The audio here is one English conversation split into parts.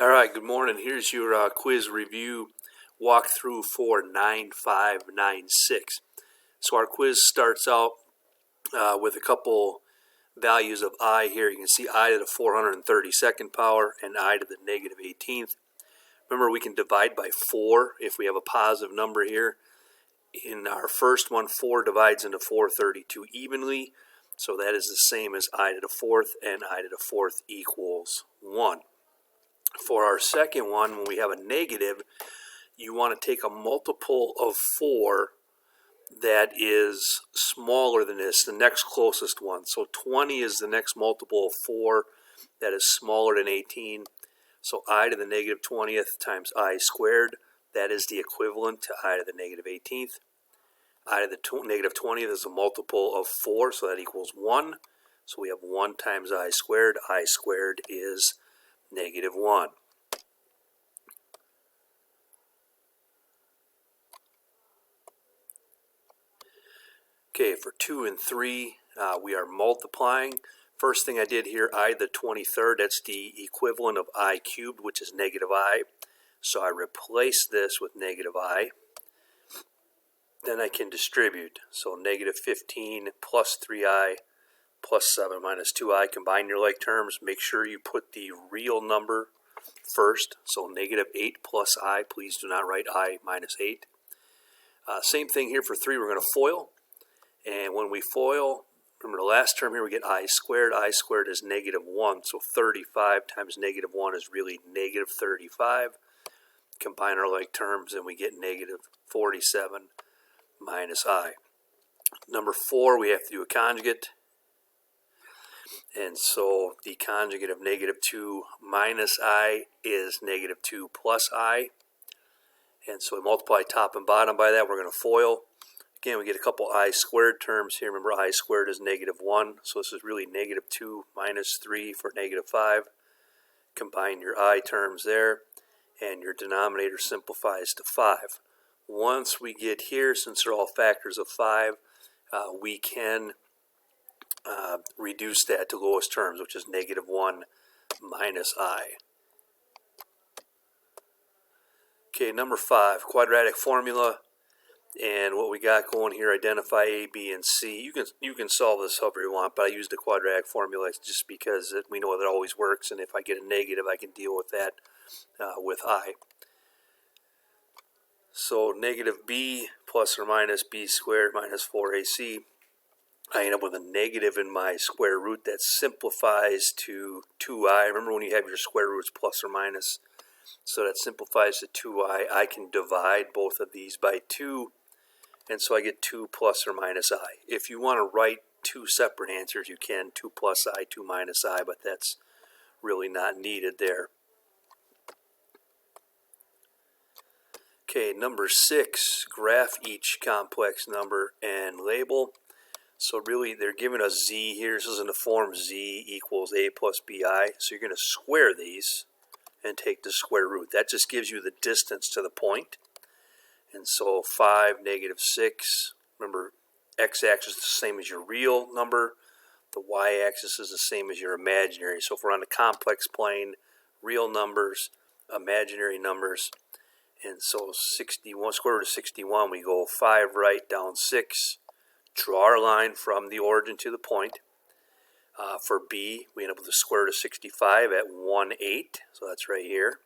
All right, good morning. Here's your quiz review walkthrough for 9596. So our quiz starts out with a couple values of I here. You can see I to the 432nd power and I to the negative 18th. Remember, we can divide by 4 if we have a positive number here. In our first one, 4 divides into 432 evenly. So that is the same as I to the 4th, and I to the 4th equals 1. For our second one, when we have a negative, you want to take a multiple of 4 that is smaller than this, the next closest one. So 20 is the next multiple of 4 that is smaller than 18. So I to the negative 20th times I squared, that is the equivalent to I to the negative 18th. I to the negative 20th is a multiple of 4, so that equals 1. So we have 1 times I squared is negative 1. Okay, for 2 and 3, we are multiplying. First thing I did here, I to the 23rd, that's the equivalent of I cubed, which is negative I. So I replace this with negative I. Then I can distribute. So negative 15 plus 3I plus 7 minus 2I. Combine your like terms. Make sure you put the real number first. So negative 8 plus I. Please do not write I minus 8. Same thing here for 3. We're going to FOIL. And when we FOIL, remember the last term here, we get I squared. I squared is negative 1. So 35 times negative 1 is really negative 35. Combine our like terms and we get negative 47 minus I. Number 4, we have to do a conjugate. And so the conjugate of negative 2 minus I is negative 2 plus I. And so we multiply top and bottom by that. We're going to FOIL. Again, we get a couple I squared terms here. Remember, I squared is negative 1. So this is really negative 2 minus 3 for negative 5. Combine your I terms there. And your denominator simplifies to 5. Once we get here, since they're all factors of 5, we can reduce that to lowest terms, which is negative 1 minus I. Okay, number 5, quadratic formula. And what we got going here, identify A, B, and C. You can solve this however you want, but I use the quadratic formula just because we know that it always works, and if I get a negative, I can deal with that with I. So negative b plus or minus b squared minus 4ac. I end up with a negative in my square root. That simplifies to 2i. Remember when you have your square roots plus or minus? So that simplifies to 2i. I can divide both of these by 2. And so I get 2 plus or minus I. If you want to write two separate answers, you can. 2 plus I, 2 minus I, but that's really not needed there. Okay, number 6, graph each complex number and label. So really, they're giving us z here. This is in the form z equals a plus bi. So you're going to square these and take the square root. That just gives you the distance to the point. And so 5, negative 6. Remember, x-axis is the same as your real number. The y-axis is the same as your imaginary. So if we're on the complex plane, real numbers, imaginary numbers. And so 61, square root of 61, we go 5 right, down 6. Draw our line from the origin to the point. For b, we end up with the square root of 65 at 1/8. So that's right here.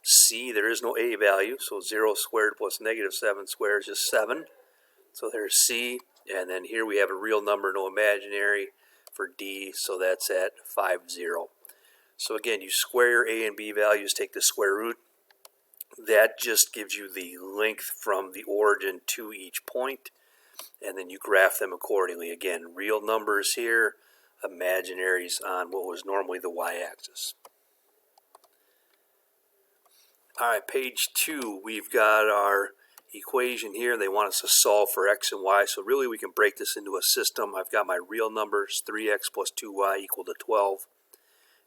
C, there is no a value. So 0 squared plus negative 7 squared is just 7. So there's C. And then here we have a real number, no imaginary. For D, so that's at 50. So again, you square your a and b values, take the square root. That just gives you the length from the origin to each point, and then you graph them accordingly. Again, real numbers here, imaginaries on what was normally the y-axis. All right, page 2, we've got our equation here. They want us to solve for x and y, so really we can break this into a system. I've got my real numbers, 3x plus 2y equal to 12.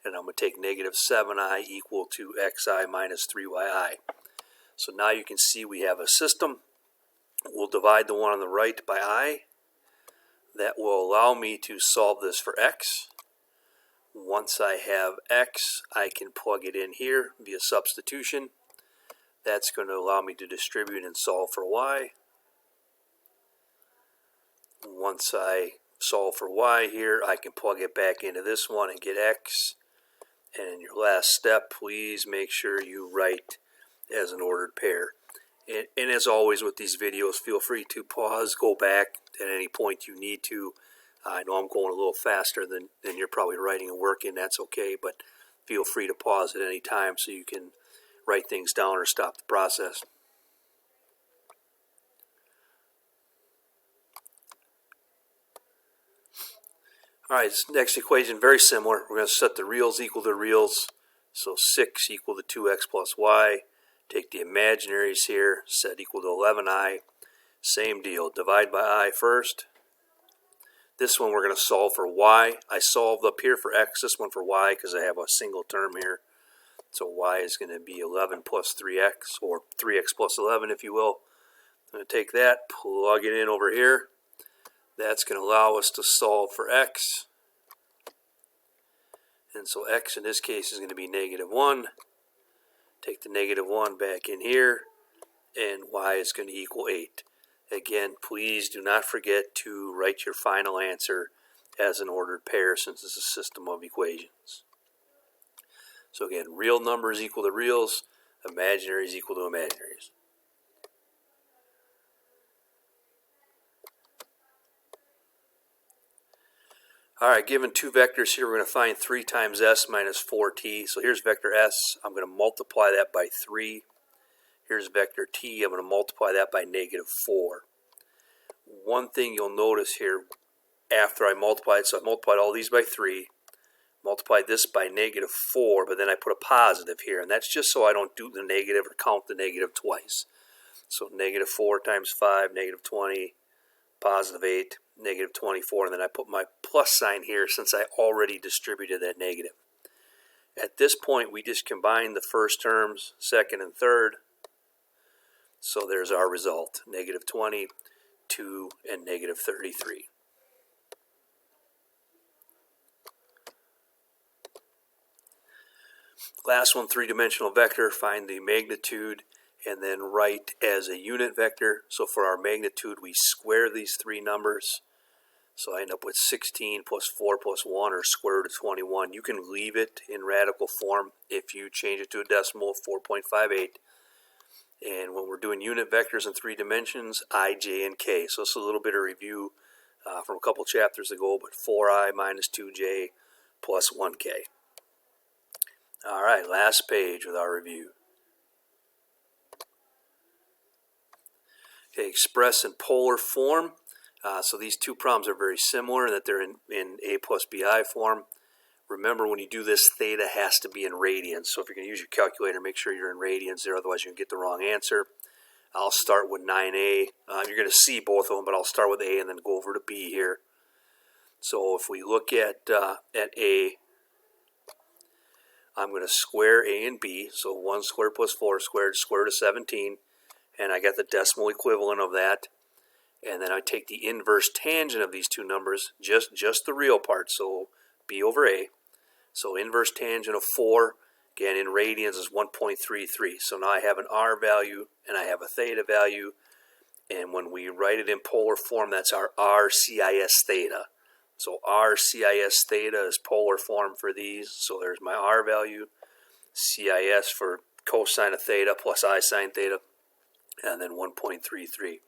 And I'm going to take negative 7i equal to xi minus 3yi. So now you can see we have a system. We'll divide the one on the right by I. That will allow me to solve this for x. Once I have x, I can plug it in here via substitution. That's going to allow me to distribute and solve for y. Once I solve for y here, I can plug it back into this one and get x. And in your last step, please make sure you write as an ordered pair. And as always with these videos, feel free to pause, go back at any point you need to. I know I'm going a little faster than you're probably writing and working. That's okay, but feel free to pause at any time so you can write things down or stop the process. All right, this next equation, very similar. We're going to set the reals equal to reals. So 6 equal to 2x plus y. Take the imaginaries here, set equal to 11i. Same deal, divide by I first. This one we're going to solve for y. I solved up here for x, this one for y because I have a single term here. So y is going to be 11 plus 3x, or 3x plus 11 if you will. I'm going to take that, plug it in over here. That's going to allow us to solve for x. And so x in this case is going to be -1. Take the -1 back in here, and y is going to equal 8. Again, please do not forget to write your final answer as an ordered pair since it's a system of equations. So again, real numbers equal to reals, imaginaries equal to imaginaries. Alright, given two vectors here, we're going to find 3 times s minus 4t. So here's vector s. I'm going to multiply that by 3. Here's vector t. I'm going to multiply that by -4. One thing you'll notice here after I multiplied, so I multiplied all these by 3, multiplied this by -4, but then I put a positive here. And that's just so I don't do the negative or count the negative twice. So -4 times 5, -20, positive 8, -24, and then I put my plus sign here since I already distributed that negative. At this point, we just combine the first terms, second and third. So there's our result, -20, 2, and -33. Last one, three-dimensional vector, find the magnitude and then write as a unit vector. So for our magnitude, we square these three numbers. So I end up with 16 plus 4 plus 1, or square root of 21. You can leave it in radical form if you change it to a decimal of 4.58. And when we're doing unit vectors in 3 dimensions, I, j, and k. So it's a little bit of review from a couple chapters ago, but 4i minus 2j plus 1k. All right, last page with our review. Okay, express in polar form. So these two problems are very similar in that they're in a plus bi form. Remember, when you do this, theta has to be in radians. So if you're going to use your calculator, make sure you're in radians there, otherwise you're going to get the wrong answer. I'll start with 9a. You're going to see both of them, but I'll start with a and then go over to b here. So if we look at a, I'm going to square a and b. So 1 squared plus 4 squared, square root of 17. And I got the decimal equivalent of that. And then I take the inverse tangent of these two numbers, just the real part, so b over a. So inverse tangent of 4, again in radians, is 1.33. So now I have an r value and I have a theta value. And when we write it in polar form, that's our r-cis theta. So r-cis theta is polar form for these. So there's my r value, cis for cosine of theta plus I sine theta, and then 1.33.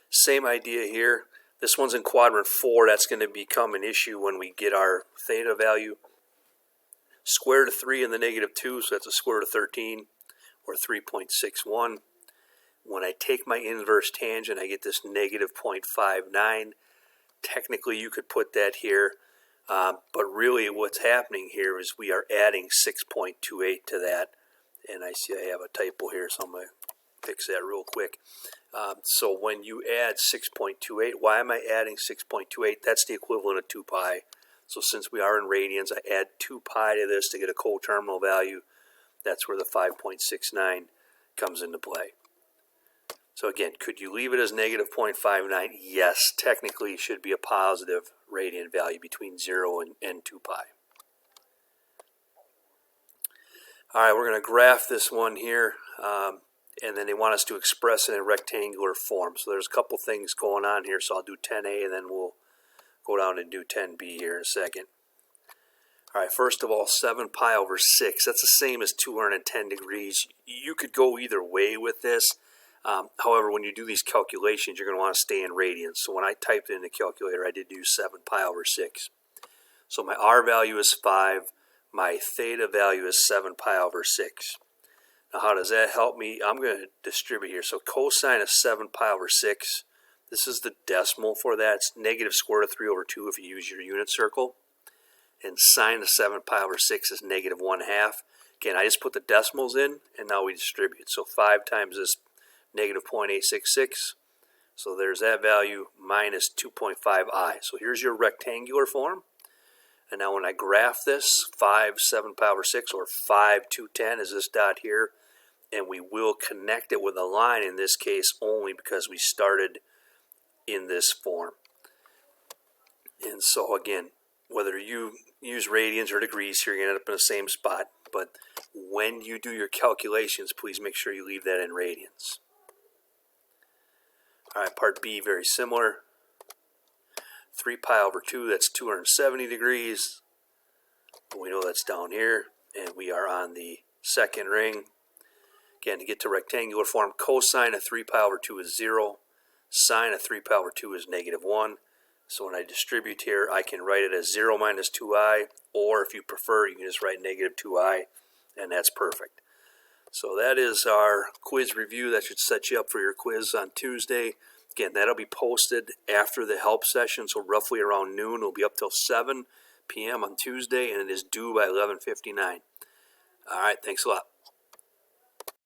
Same idea here. This one's in quadrant 4. That's going to become an issue when we get our theta value. Square root of 3 and the -2, so that's a square root of 13, or 3.61. When I take my inverse tangent, I get this -0.59. Technically, you could put that here, but really what's happening here is we are adding 6.28 to that. And I see I have a typo here, so I'm going to fix that real quick. So when you add 6.28, why am I adding 6.28? That's the equivalent of 2 pi. So since we are in radians, I add 2 pi to this to get a coterminal value. That's where the 5.69 comes into play. So again, could you leave it as -0.59? Yes, technically it should be a positive radian value between 0 and 2 pi. All right, we're going to graph this one here, and then they want us to express it in rectangular form. So there's a couple things going on here, so I'll do 10a, and then we'll go down and do 10b here in a second. All right, first of all, 7 pi over 6, that's the same as 210 degrees. You could go either way with this. However, when you do these calculations, you're going to want to stay in radians. So when I typed it in the calculator, I did do 7 pi over 6. So my r value is 5. My theta value is 7 pi over 6. Now how does that help me? I'm going to distribute here. So cosine of 7 pi over 6, this is the decimal for that. It's negative square root of 3 over 2 if you use your unit circle. And sine of 7 pi over 6 is negative 1/2. Again, I just put the decimals in, and now we distribute. So 5 times this negative 0.866. So there's that value minus 2.5i. So here's your rectangular form. And now when I graph this, 5, 7 pi over 6, or 5, 210 is this dot here. And we will connect it with a line in this case only because we started in this form. And so again, whether you use radians or degrees here, you're going to end up in the same spot. But when you do your calculations, please make sure you leave that in radians. All right, part B, very similar. 3 pi over 2, that's 270 degrees. We know that's down here, and we are on the second ring. Again, to get to rectangular form, cosine of 3 pi over 2 is 0. Sine of 3 pi over 2 is negative 1. So when I distribute here, I can write it as 0 minus 2i, or if you prefer, you can just write negative 2i, and that's perfect. So that is our quiz review. That should set you up for your quiz on Tuesday. Again, that'll be posted after the help session, so roughly around noon. It'll be up till 7 p.m. on Tuesday, and it is due by 11:59. All right, thanks a lot.